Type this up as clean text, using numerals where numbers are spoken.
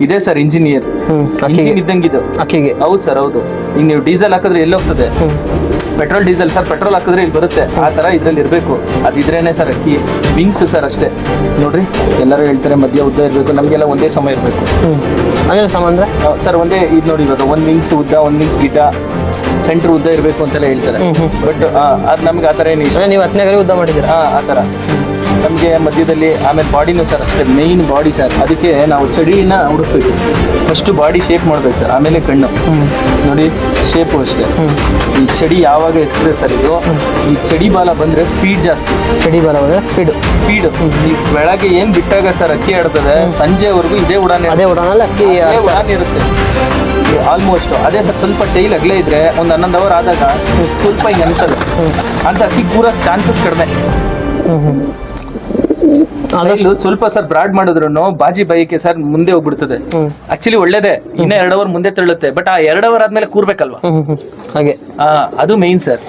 ಇದೆ sir engineer engine ಇದ್ದಂಗಿದು ಅಕ್ಕಿಗೆ. ಹೌದು ಸರ್ ಹೌದು. ಈಗ ನೀವು ಡೀಸೆಲ್ ಹಾಕಿದ್ರೆ ಎಲ್ಲಿ ಹೋಗ್ತದೆ? ಪೆಟ್ರೋಲ್ ಡೀಸೆಲ್ ಸರ್, ಪೆಟ್ರೋಲ್ ಹಾಕಿದ್ರೆ ಇಲ್ಲಿ ಬರುತ್ತೆ, ಆ ತರ ಇದ್ರಲ್ಲಿ ಇರ್ಬೇಕು. ಅದಿದ್ರೇನೆ ಸರ್ ಅಕ್ಕಿ. ವಿಂಗ್ಸ್ ಸರ್ ಅಷ್ಟೇ ನೋಡ್ರಿ, ಎಲ್ಲರೂ ಹೇಳ್ತಾರೆ ಮಧ್ಯ ಉದ್ದ ಇರಬೇಕು, ನಮ್ಗೆಲ್ಲ ಒಂದೇ ಸಮ ಇರಬೇಕು. ಅದೇನು ಸಮ ಅಂದ್ರೆ ಸರ್ ಒಂದೇ ಇದು ನೋಡಿ, ಇವಾಗ ಒಂದ್ ವಿಂಗ್ಸ್ ಉದ್ದ, ಒಂದ್ ವಿಂಗ್ಸ್ ಗಿಡ್ಡ, ಸೆಂಟರ್ ಉದ್ದ ಇರಬೇಕು ಅಂತೆಲ್ಲ ಹೇಳ್ತಾರೆ. ಬಟ್ ಅದ್ ನಮ್ಗೆ ಆತರ ಏನು ಇಷ್ಟ. ನೀವು 10ನೇ ಗರಿ ಉದ್ದ ಮಾಡಿದ್ದೀರಾ? ಆ ತರ ನಮಗೆ ಮಧ್ಯದಲ್ಲಿ. ಆಮೇಲೆ ಬಾಡಿನೂ ಸರ್ ಅಷ್ಟೇ, ಮೇಯ್ನ್ ಬಾಡಿ ಸರ್. ಅದಕ್ಕೆ ನಾವು ಚಡಿನ ಹುಡುಕ್ಬೇಕು. ಫಸ್ಟ್ ಬಾಡಿ ಶೇಪ್ ಮಾಡ್ಬೇಕು ಸರ್, ಆಮೇಲೆ ಕಣ್ಣು ನೋಡಿ ಶೇಪು ಅಷ್ಟೇ. ಈ ಚಡಿ ಯಾವಾಗ ಎತ್ತದೆ ಸರ್, ಇದು ಈ ಚಡಿ ಬಾಲ ಬಂದ್ರೆ ಸ್ಪೀಡ್ ಜಾಸ್ತಿ. ಚಡಿ ಬಾಲ ಬಂದ್ರೆ ಸ್ಪೀಡ್. ಈ ಬೆಳಗ್ಗೆ ಏನ್ ಬಿಟ್ಟಾಗ ಸರ್ ಅಕ್ಕಿ ಆಡ್ತದೆ, ಸಂಜೆವರೆಗೂ ಇದೇ ಉಡಾನೆ. ಅದೇ ಉಡಾನಲ್ಲಿ ಅಕ್ಕಿ ಉಡಾನೆ ಇರುತ್ತೆ ಆಲ್ಮೋಸ್ಟ್. ಅದೇ ಸರ್ ಸ್ವಲ್ಪ ಟೈಲ್ ಅಗಲೇ ಇದ್ರೆ ಒಂದು 11 ಅವರ್ ಆದಾಗ ಸ್ವಲ್ಪ ಹಿಂಗೆ ಅನ್ಸಲ್ಲ ಅಂತ ಅಕ್ಕಿ ಕೂರೋ ಚಾನ್ಸಸ್ ಕಡಿಮೆ. ಸ್ವಲ್ಪ ಸರ್ ಬ್ರಾಡ್ ಮಾಡಿದ್ರು ಬಾಜಿ ಬೈಕೆ ಸರ್ ಮುಂದೆ ಹೋಗ್ಬಿಡ್ತದೆ. ಆಕ್ಚುಲಿ ಒಳ್ಳೇದೇ, ಇನ್ನ 2 ಅವರ್ ಮುಂದೆ ತಳ್ಳುತ್ತೆ. ಬಟ್ ಆ 2 ಅವರ್ ಆದ್ಮೇಲೆ ಕೂರ್ಬೇಕಲ್ವಾ, ಹಾಗೆ ಅದು ಮೇಯ್ನ್ ಸರ್.